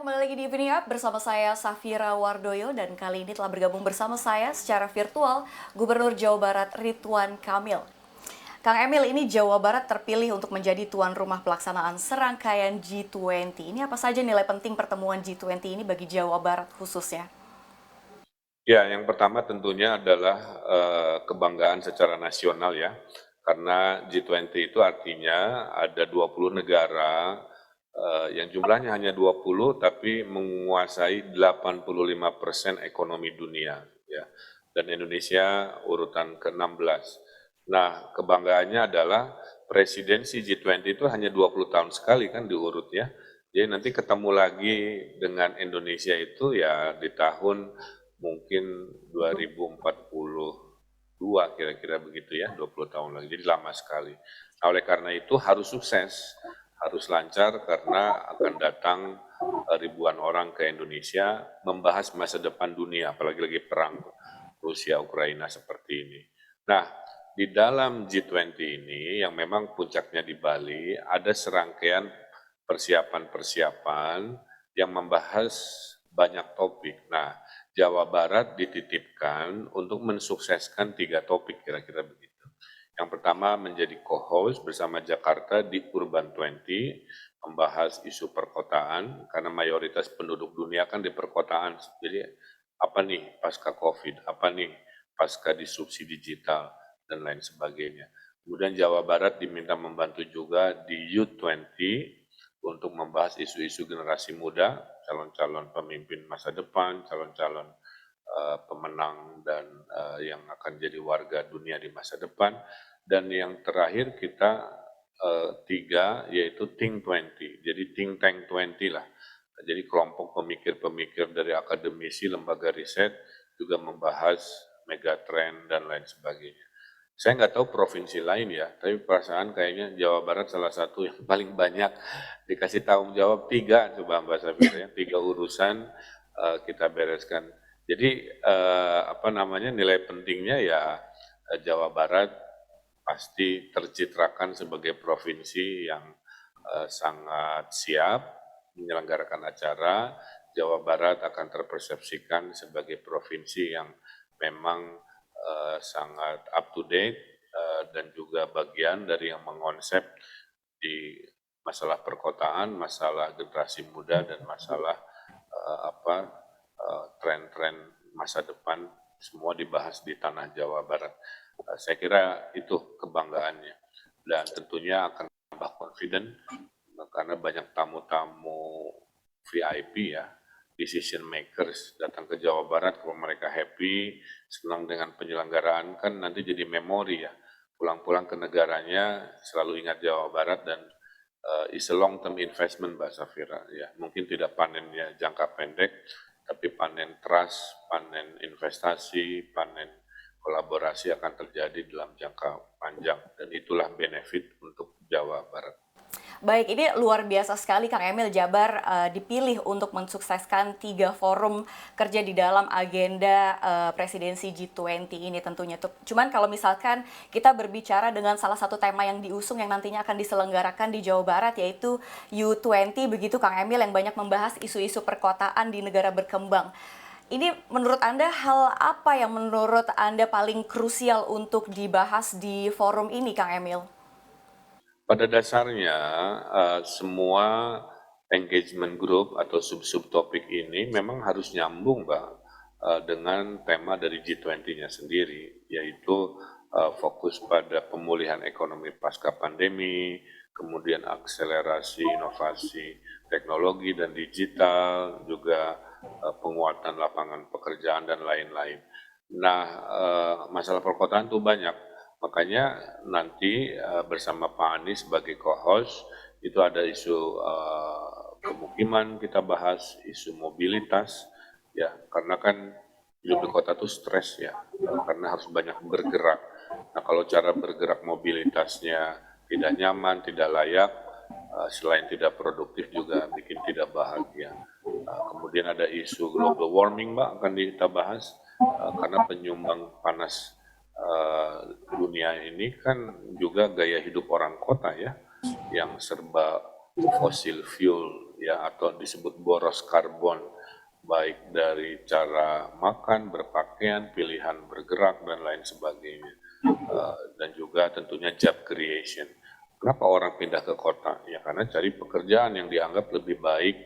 Anda kembali lagi di Evening Up bersama saya Safira Wardoyo dan kali ini telah bergabung bersama saya secara virtual Gubernur Jawa Barat Ridwan Kamil. Kang Emil, ini Jawa Barat terpilih untuk menjadi tuan rumah pelaksanaan serangkaian G20. Ini apa saja nilai penting pertemuan G20 ini bagi Jawa Barat khususnya? Ya, yang pertama tentunya adalah kebanggaan secara nasional ya, karena G20 itu artinya ada 20 negara yang jumlahnya hanya 20 tapi menguasai 85% ekonomi dunia ya. Dan Indonesia urutan ke-16. Nah, kebanggaannya adalah presidensi G20 itu hanya 20 tahun sekali kan diurut ya. Jadi nanti ketemu lagi dengan Indonesia itu ya di tahun mungkin 2042 kira-kira begitu ya, 20 tahun lagi. Jadi lama sekali. Nah, oleh karena itu harus sukses, harus lancar karena akan datang ribuan orang ke Indonesia membahas masa depan dunia, apalagi lagi perang Rusia Ukraina seperti ini. Nah, di dalam G20 ini yang memang puncaknya di Bali ada serangkaian persiapan-persiapan yang membahas banyak topik. Nah, Jawa Barat dititipkan untuk mensukseskan 3 topik kira-kira begitu. Yang pertama menjadi co-host bersama Jakarta di Urban 20, membahas isu perkotaan, karena mayoritas penduduk dunia kan di perkotaan. Jadi apa nih pasca COVID, apa nih pasca disrupsi digital, dan lain sebagainya. Kemudian Jawa Barat diminta membantu juga di U20 untuk membahas isu-isu generasi muda, calon-calon pemimpin masa depan, calon-calon pemenang dan yang akan jadi warga dunia di masa depan. Dan yang terakhir kita tiga yaitu Think 20, jadi Think Tank 20 lah. Jadi kelompok pemikir-pemikir dari akademisi, lembaga riset juga membahas megatrend dan lain sebagainya. Saya nggak tahu provinsi lain ya, tapi perasaan kayaknya Jawa Barat salah satu yang paling banyak dikasih tanggung jawab 3, coba Mbak Safira ya, 3 urusan kita bereskan. Jadi apa namanya nilai pentingnya ya Jawa Barat pasti tercitrakan sebagai provinsi yang sangat siap menyelenggarakan acara. Jawa Barat akan terpersepsikan sebagai provinsi yang memang sangat up to date dan juga bagian dari yang mengonsep di masalah perkotaan, masalah generasi muda dan masalah tren-tren masa depan semua dibahas di tanah Jawa Barat. Saya kira itu kebanggaannya dan tentunya akan tambah confident karena banyak tamu-tamu VIP ya, decision makers datang ke Jawa Barat. Kalau mereka happy, senang dengan penyelenggaraan kan nanti jadi memori ya. Pulang-pulang ke negaranya selalu ingat Jawa Barat dan is a long term investment Mbak Safira ya. Mungkin tidak panennya jangka pendek, tapi panen trust, panen investasi, panen kolaborasi akan terjadi dalam jangka panjang dan itulah benefit untuk Jawa Barat. Baik, ini luar biasa sekali Kang Emil, Jabar dipilih untuk mensukseskan 3 forum kerja di dalam agenda presidensi G20 ini tentunya. Cuman kalau misalkan kita berbicara dengan salah satu tema yang diusung yang nantinya akan diselenggarakan di Jawa Barat yaitu U20 begitu Kang Emil, yang banyak membahas isu-isu perkotaan di negara berkembang. Ini menurut Anda hal apa yang menurut Anda paling krusial untuk dibahas di forum ini Kang Emil? Pada dasarnya semua engagement group atau sub-sub topik ini memang harus nyambung Mbak dengan tema dari G20-nya sendiri, yaitu fokus pada pemulihan ekonomi pasca pandemi, kemudian akselerasi inovasi teknologi dan digital, juga penguatan lapangan pekerjaan dan lain-lain. Nah, masalah perkotaan itu banyak. Makanya nanti bersama Pak Anies sebagai co-host itu ada isu pemukiman kita bahas, isu mobilitas ya karena kan hidup di kota tuh stres ya karena harus banyak bergerak. Nah kalau cara bergerak mobilitasnya tidak nyaman, tidak layak, selain tidak produktif juga bikin tidak bahagia. Kemudian ada isu global warming Mbak akan kita bahas karena penyumbang panas dunia ini kan juga gaya hidup orang kota ya, yang serba fosil fuel ya, atau disebut boros karbon, baik dari cara makan, berpakaian, pilihan bergerak, dan lain sebagainya. Dan juga tentunya job creation. Kenapa orang pindah ke kota? Ya karena cari pekerjaan yang dianggap lebih baik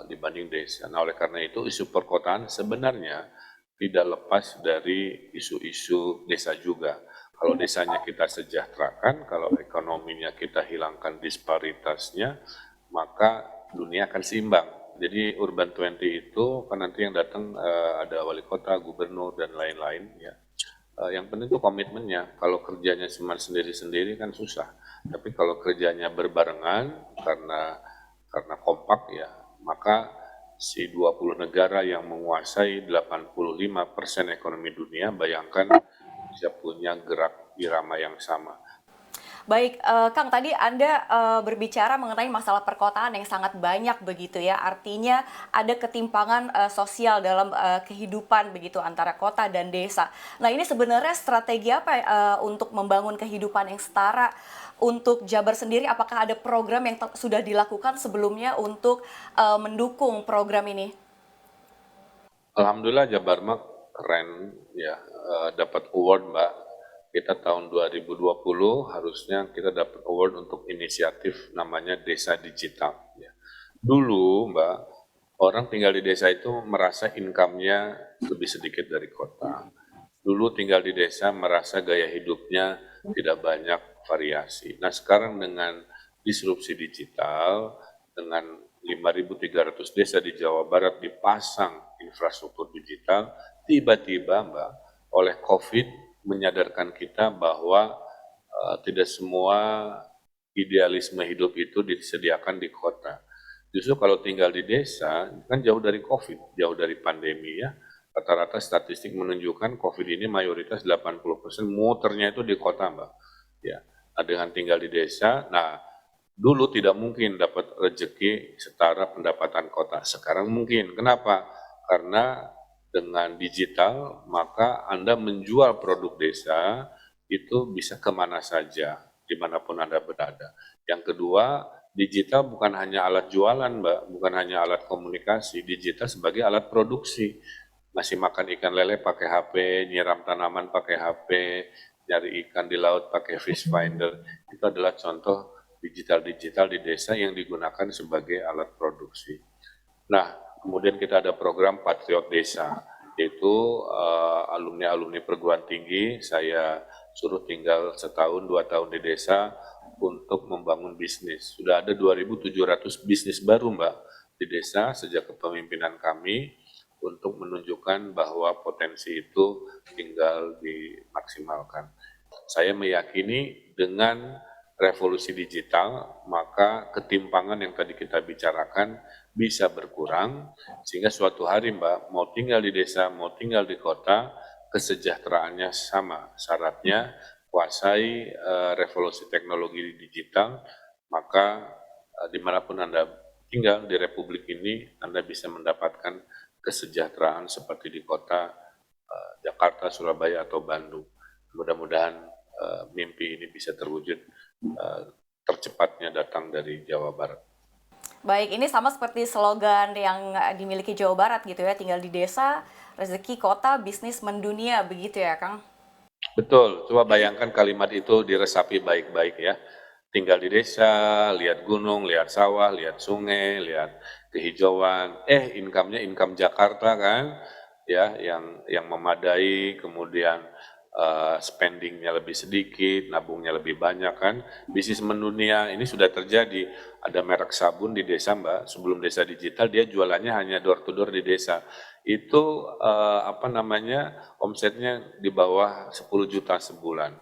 dibanding desa. Nah, oleh karena itu isu perkotaan sebenarnya tidak lepas dari isu-isu desa juga. Kalau desanya kita sejahterakan, kalau ekonominya kita hilangkan disparitasnya, maka dunia akan seimbang. Jadi Urban 20 itu kan nanti yang datang ada wali kota, gubernur, dan lain-lain ya. Yang penting itu komitmennya. Kalau kerjanya cuma sendiri-sendiri kan susah. Tapi kalau kerjanya berbarengan karena kompak ya, maka si 20 negara yang menguasai 85% ekonomi dunia, bayangkan bisa punya gerak irama yang sama. Baik, Kang, tadi Anda berbicara mengenai masalah perkotaan yang sangat banyak begitu ya. Artinya ada ketimpangan sosial dalam kehidupan begitu antara kota dan desa. Nah, ini sebenarnya strategi apa untuk membangun kehidupan yang setara untuk Jabar sendiri? Apakah ada program yang sudah dilakukan sebelumnya untuk mendukung program ini? Alhamdulillah Jabar mah keren ya, dapat award Mbak. Kita tahun 2020 harusnya kita dapat award untuk inisiatif namanya Desa Digital. Ya. Dulu Mbak, orang tinggal di desa itu merasa income-nya lebih sedikit dari kota. Dulu tinggal di desa merasa gaya hidupnya tidak banyak variasi. Nah sekarang dengan disrupsi digital, dengan 5.300 desa di Jawa Barat dipasang infrastruktur digital, tiba-tiba Mbak, oleh COVID menyadarkan kita bahwa tidak semua idealisme hidup itu disediakan di kota. Justru kalau tinggal di desa, kan jauh dari COVID, jauh dari pandemi ya. Rata-rata statistik menunjukkan COVID ini mayoritas 80% muternya itu di kota, Mbak. Ya, nah, dengan tinggal di desa, nah dulu tidak mungkin dapat rezeki setara pendapatan kota. Sekarang mungkin. Kenapa? Karena dengan digital, maka Anda menjual produk desa itu bisa kemana saja, dimanapun Anda berada. Yang kedua, digital bukan hanya alat jualan, Mbak, bukan hanya alat komunikasi, digital sebagai alat produksi. Ngasih makan ikan lele pakai HP, nyiram tanaman pakai HP, nyari ikan di laut pakai fish finder. Itu adalah contoh digital-digital di desa yang digunakan sebagai alat produksi. Nah, kemudian kita ada program Patriot Desa, yaitu alumni-alumni perguruan tinggi, saya suruh tinggal setahun, 2 tahun di desa untuk membangun bisnis. Sudah ada 2.700 bisnis baru, Mbak, di desa sejak kepemimpinan kami untuk menunjukkan bahwa potensi itu tinggal dimaksimalkan. Saya meyakini dengan revolusi digital, maka ketimpangan yang tadi kita bicarakan bisa berkurang, sehingga suatu hari Mbak, mau tinggal di desa, mau tinggal di kota, kesejahteraannya sama. Syaratnya kuasai revolusi teknologi digital, maka dimanapun Anda tinggal di Republik ini, Anda bisa mendapatkan kesejahteraan seperti di kota Jakarta, Surabaya, atau Bandung. Mudah-mudahan mimpi ini bisa terwujud tercepatnya datang dari Jawa Barat. Baik, ini sama seperti slogan yang dimiliki Jawa Barat gitu ya, tinggal di desa, rezeki kota, bisnis mendunia, begitu ya Kang? Betul, coba bayangkan kalimat itu diresapi baik-baik ya. Tinggal di desa, lihat gunung, lihat sawah, lihat sungai, lihat kehijauan. Income-nya income Jakarta kan, ya, yang memadai, kemudian spendingnya lebih sedikit, nabungnya lebih banyak kan. Bisnis mendunia ini sudah terjadi. Ada merek sabun di desa Mbak, sebelum desa digital dia jualannya hanya door to door di desa. Itu omsetnya di bawah 10 juta sebulan.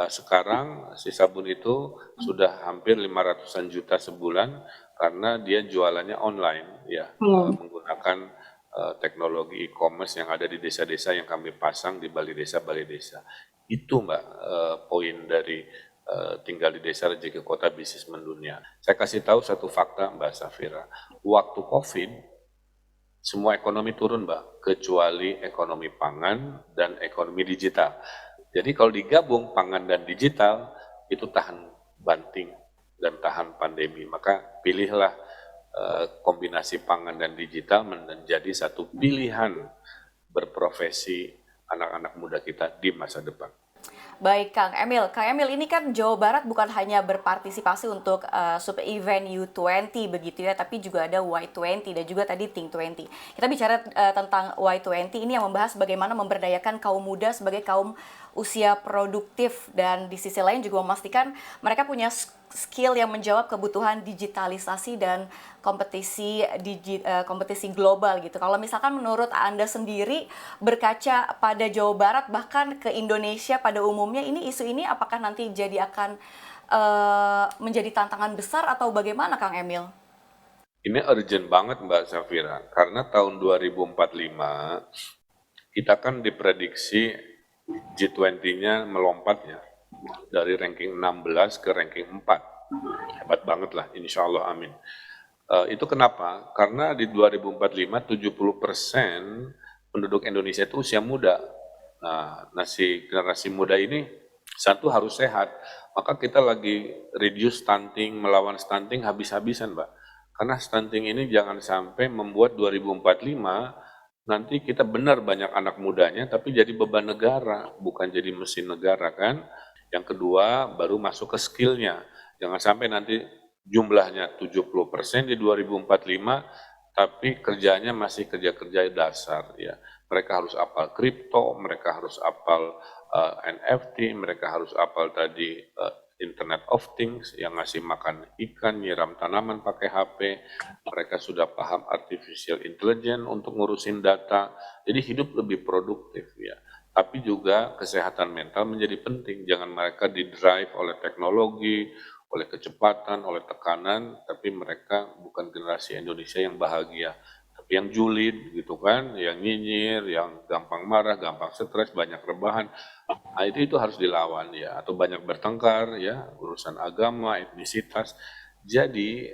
Sekarang si sabun itu sudah hampir 500-an juta sebulan karena dia jualannya online ya, menggunakan teknologi e-commerce yang ada di desa-desa yang kami pasang di balai desa. Itu Mbak poin dari tinggal di desa rezeki kota bisnis mendunia. Saya kasih tahu satu fakta Mbak Safira. Waktu COVID semua ekonomi turun Mbak, kecuali ekonomi pangan dan ekonomi digital. Jadi kalau digabung pangan dan digital itu tahan banting dan tahan pandemi. Maka pilihlah kombinasi pangan dan digital menjadi satu pilihan berprofesi anak-anak muda kita di masa depan. Baik, Kang Emil ini kan Jawa Barat bukan hanya berpartisipasi untuk sub-event U20 begitu ya, tapi juga ada Y20 dan juga tadi Think 20. Kita bicara tentang Y20 ini yang membahas bagaimana memberdayakan kaum muda sebagai kaum usia produktif dan di sisi lain juga memastikan mereka punya skill yang menjawab kebutuhan digitalisasi dan kompetisi global gitu. Kalau misalkan menurut Anda sendiri berkaca pada Jawa Barat bahkan ke Indonesia pada umumnya isu ini apakah nanti akan menjadi tantangan besar atau bagaimana Kang Emil? Ini urgent banget Mbak Safira, karena tahun 2045 kita kan diprediksi G20-nya melompat ya, dari ranking 16 ke ranking 4. Hebat banget lah, insya Allah, amin. Itu kenapa? Karena di 2045 70% penduduk Indonesia itu usia muda. Nah, generasi muda ini satu harus sehat. Maka kita lagi reduce stunting, melawan stunting habis-habisan, Mbak. Karena stunting ini jangan sampai membuat 2045 nanti kita benar banyak anak mudanya tapi jadi beban negara, bukan jadi mesin negara kan. Yang kedua baru masuk ke skillnya. Jangan sampai nanti jumlahnya 70% di 2045 tapi kerjanya masih kerja-kerja dasar ya. Mereka harus apal kripto, mereka harus apal NFT, mereka harus apal tadi Internet of Things yang ngasih makan ikan, nyiram tanaman pakai HP, mereka sudah paham artificial intelligence untuk ngurusin data, jadi hidup lebih produktif ya. Tapi juga kesehatan mental menjadi penting, jangan mereka didrive oleh teknologi, oleh kecepatan, oleh tekanan, tapi mereka bukan generasi Indonesia yang bahagia, tapi yang julid gitu kan, yang nyinyir, yang gampang marah, gampang stres, banyak rebahan. Nah, itu harus dilawan ya, atau banyak bertengkar ya, urusan agama, etnisitas. Jadi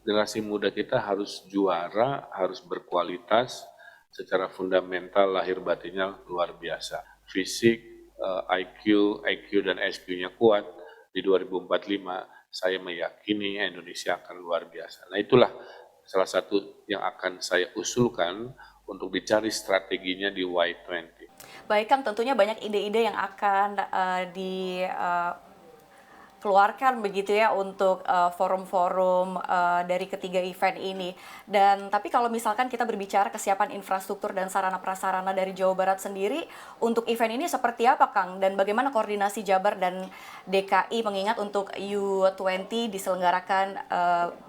generasi muda kita harus juara, harus berkualitas, secara fundamental lahir batinnya luar biasa. Fisik, IQ dan SQ-nya kuat di 2045, saya meyakini Indonesia akan luar biasa. Nah itulah salah satu yang akan saya usulkan untuk dicari strateginya di Y20. Baik Kang, tentunya banyak ide-ide yang akan dikeluarkan begitu ya untuk forum-forum dari ketiga event ini. Dan tapi kalau misalkan kita berbicara kesiapan infrastruktur dan sarana prasarana dari Jawa Barat sendiri untuk event ini seperti apa Kang? Dan bagaimana koordinasi Jabar dan DKI mengingat untuk U20 diselenggarakan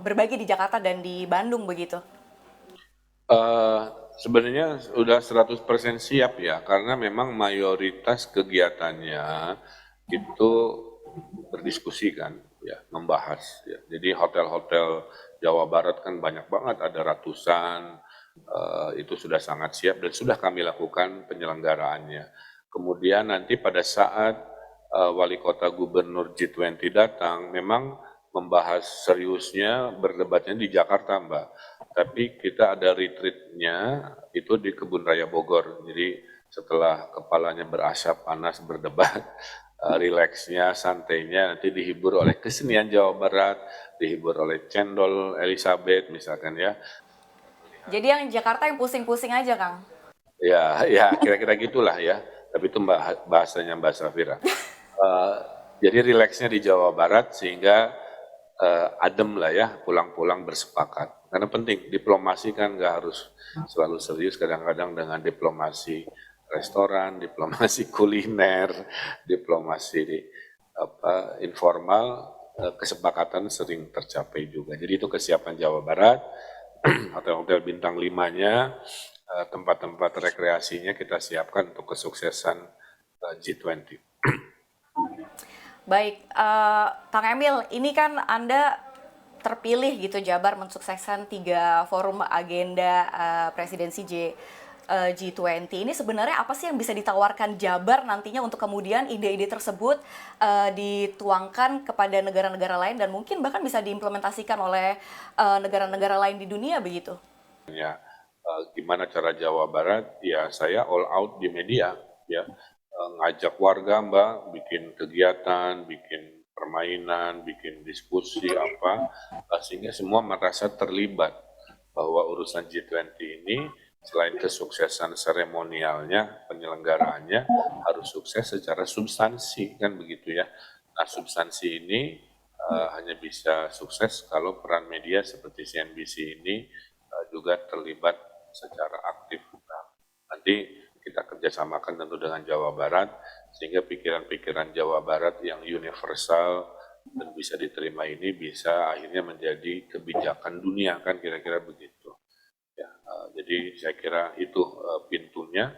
berbagi di Jakarta dan di Bandung begitu? Sebenarnya sudah 100% siap ya, karena memang mayoritas kegiatannya itu berdiskusi kan, ya, membahas. Ya. Jadi hotel-hotel Jawa Barat kan banyak banget, ada ratusan, itu sudah sangat siap dan sudah kami lakukan penyelenggaraannya. Kemudian nanti pada saat wali kota gubernur G20 datang, memang membahas seriusnya, berdebatnya di Jakarta, Mbak. Tapi kita ada retreatnya itu di Kebun Raya Bogor. Jadi setelah kepalanya berasap panas berdebat, rileksnya, santainya nanti dihibur oleh kesenian Jawa Barat, dihibur oleh cendol Elizabeth misalkan ya. Jadi yang Jakarta yang pusing-pusing aja Kang? Ya kira-kira gitulah ya. Tapi itu bahasanya Mbak Safira. Jadi rileksnya di Jawa Barat sehingga adem lah ya, pulang-pulang bersepakat. Karena penting, diplomasi kan nggak harus selalu serius, kadang-kadang dengan diplomasi restoran, diplomasi kuliner, diplomasi informal, kesepakatan sering tercapai juga. Jadi itu kesiapan Jawa Barat, hotel-hotel bintang 5-nya, tempat-tempat rekreasinya kita siapkan untuk kesuksesan G20. Baik, Kang Emil, ini kan Anda terpilih gitu Jabar mensukseskan 3 forum agenda presidensi G20. Ini sebenarnya apa sih yang bisa ditawarkan Jabar nantinya untuk kemudian ide-ide tersebut dituangkan kepada negara-negara lain dan mungkin bahkan bisa diimplementasikan oleh negara-negara lain di dunia begitu? Ya, gimana cara Jawa Barat? Ya saya all out di media ya. Ngajak warga Mbak, bikin kegiatan, bikin permainan, bikin diskusi apa, sehingga semua merasa terlibat bahwa urusan G20 ini selain kesuksesan seremonialnya, penyelenggaraannya harus sukses secara substansi, kan begitu ya. Nah, substansi ini hanya bisa sukses kalau peran media seperti CNBC ini juga terlibat secara aktif. Nah, nanti kita kerjasamakan tentu dengan Jawa Barat, sehingga pikiran-pikiran Jawa Barat yang universal dan bisa diterima ini bisa akhirnya menjadi kebijakan dunia, kan kira-kira begitu. Ya, jadi saya kira itu pintunya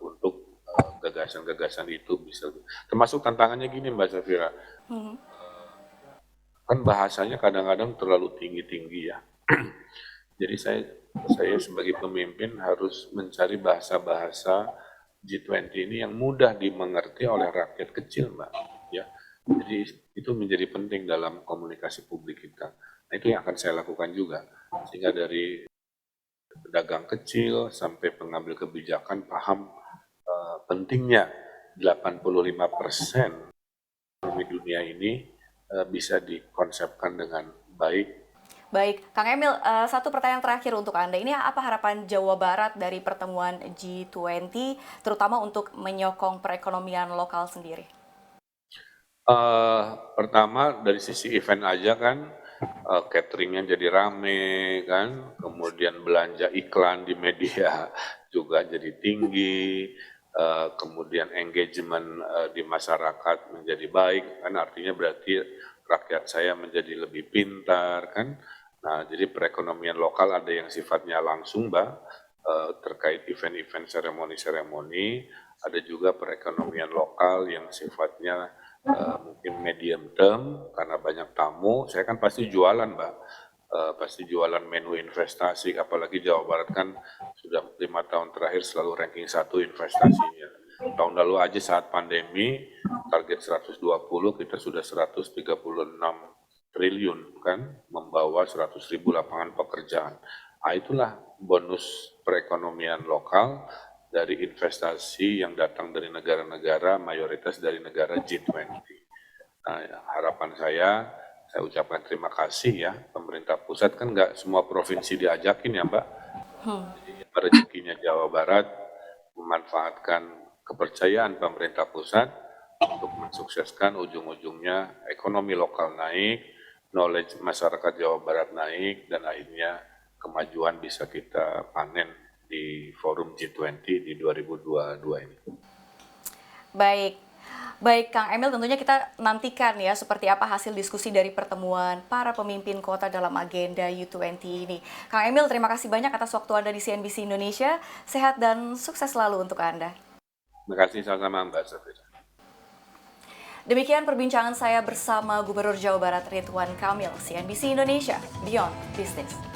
untuk gagasan-gagasan itu bisa. Termasuk tantangannya gini Mbak Safira, Hmm. kan bahasanya kadang-kadang terlalu tinggi-tinggi ya. Jadi saya sebagai pemimpin harus mencari bahasa-bahasa G20 ini yang mudah dimengerti oleh rakyat kecil, Mbak. Ya, jadi itu menjadi penting dalam komunikasi publik kita. Nah, itu yang akan saya lakukan juga, sehingga dari pedagang kecil sampai pengambil kebijakan paham pentingnya 85% ekonomi dunia ini bisa dikonsepkan dengan baik. Baik, Kang Emil, satu pertanyaan terakhir untuk Anda. Ini apa harapan Jawa Barat dari pertemuan G20, terutama untuk menyokong perekonomian lokal sendiri? Pertama dari sisi event aja kan, cateringnya jadi rame kan, kemudian belanja iklan di media juga jadi tinggi, kemudian engagement di masyarakat menjadi baik, kan artinya berarti rakyat saya menjadi lebih pintar kan. Nah, jadi perekonomian lokal ada yang sifatnya langsung, Mbak, terkait event-event seremoni-seremoni, ada juga perekonomian lokal yang sifatnya mungkin medium term karena banyak tamu. Saya kan pasti jualan, Mbak. Pasti jualan menu investasi, apalagi Jawa Barat kan sudah 5 tahun terakhir selalu ranking 1 investasinya. Tahun lalu aja saat pandemi, target 120, kita sudah 136 triliun kan, membawa 100.000 lapangan pekerjaan. Nah, itulah bonus perekonomian lokal dari investasi yang datang dari negara-negara, mayoritas dari negara G20. Nah, harapan saya ucapkan terima kasih ya, pemerintah pusat kan nggak semua provinsi diajakin ya Mbak. Jadi rezekinya Jawa Barat memanfaatkan kepercayaan pemerintah pusat untuk mensukseskan ujung-ujungnya ekonomi lokal naik, knowledge masyarakat Jawa Barat naik, dan akhirnya kemajuan bisa kita panen di forum G20 di 2022 ini. Baik, baik Kang Emil, tentunya kita nantikan ya seperti apa hasil diskusi dari pertemuan para pemimpin kota dalam agenda U20 ini. Kang Emil, terima kasih banyak atas waktu Anda di CNBC Indonesia. Sehat dan sukses selalu untuk Anda. Terima kasih sama-sama Mbak Safira. Demikian perbincangan saya bersama Gubernur Jawa Barat Ridwan Kamil, CNBC Indonesia, Beyond Business.